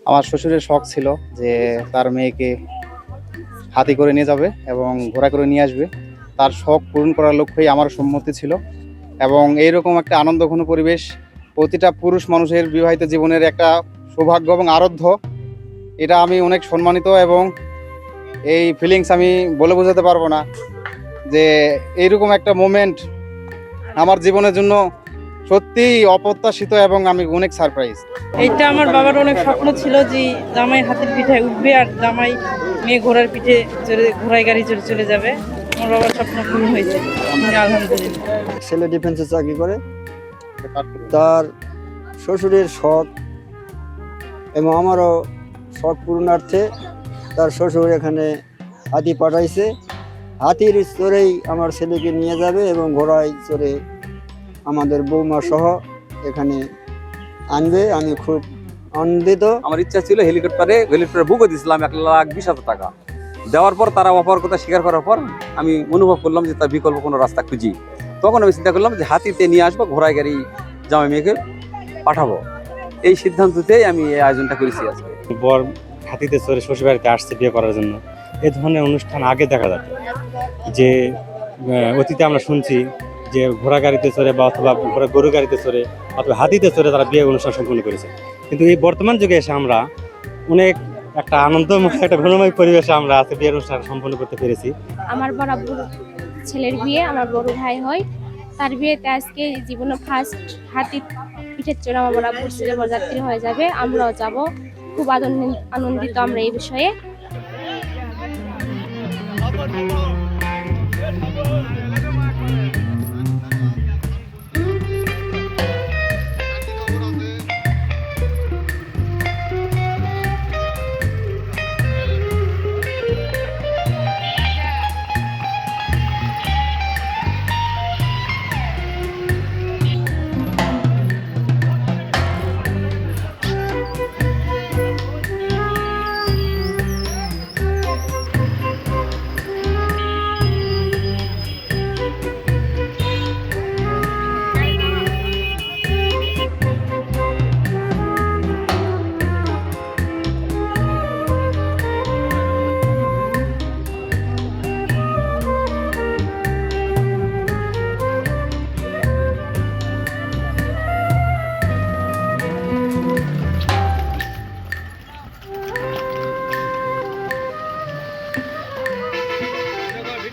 আমার শ্বশুরের শখ ছিল যে তার মেয়েকে হাতি করে নিয়ে যাবে এবং ঘোড়া করে নিয়ে আসবে। তার শখ পূরণ করার লক্ষ্যেই আমার সম্মতি ছিল এবং এইরকম একটা আনন্দঘন পরিবেশ প্রতিটা পুরুষ মানুষের বিবাহিত জীবনের একটা সৌভাগ্য এবং আরাধ্য। এটা আমি অনেক সম্মানিত এবং এই ফিলিংস আমি বলে বোঝাতে পারবো না যে এইরকম একটা মোমেন্ট আমার জীবনের জন্য সত্যিই অপ্রত্যাশিত এবং আমি অনেক সারপ্রাইজ। এইটা আমার বাবার অনেক স্বপ্ন ছিল যে জামাই হাতির পিঠায় উঠবে আর জামাই মেয়ে ঘোড়ার পিঠে চড়ে ঘোড়ায় গাড়ি চড়ে চলে যাবে। আমার বাবার স্বপ্ন পূরণ হয়েছে আলহামদুলিল্লাহ। ছেলে ডিফেন্সে চাকরি করে, তার শ্বশুরের শখ এবং আমারও শখ পূরণার্থে তার শ্বশুর এখানে হাতি পাঠাইছে। হাতির চড়েই আমার ছেলেকে নিয়ে যাবে এবং ঘোড়ায় চড়ে আমাদের বৌমা সহ এখানে আনবে। আমি খুব আনন্দিত। আমার ইচ্ছা ছিল হেলিকপ্টারে বুক দিয়েছিলাম 1,20,000 টাকা দেওয়ার পর তারা অপার কথা স্বীকার করার পর আমি অনুভব করলাম যে তার বিকল্প কোনো রাস্তা খুঁজি। তখন আমি চিন্তা করলাম যে হাতিতে নিয়ে আসবো, ঘোড়ায় গাড়ি জামাই মেয়েকে পাঠাবো। এই সিদ্ধান্ততেই আমি এই আয়োজনটা করেছি আজকে। বর হাতিতে চড়ে শ্বশুরবাড়িতে আসছে বিয়ে করার জন্য। এই ধরনের অনুষ্ঠান আগে দেখা যেত, যে অতীতে আমরা শুনছি যে ঘোড়া গাড়িতে চড়ে বা অথবা গরু গাড়িতে চড়ে অথবা হাতিতে চড়ে তারা বিয়ে অনুষ্ঠান সম্পন্ন করেছে। কিন্তু এই বর্তমান যুগে এসে আমরা অনেক একটা আনন্দময় একটা ঘনময় পরিবেশে আমরা আজকে বিয়ের অনুষ্ঠান সম্পন্ন করতে পেরেছি। আমার বরাবর ছেলের বিয়ে, আমার বড় ভাই হয়, তার বিয়েতে আজকে জীবনে ফার্স্ট হাতি পিঠের চড়ে আমার বরাবর ছেলে বরযাত্রী হয়ে যাবে। আমরাও যাব, খুব আনন্দিত আমরা এই বিষয়ে।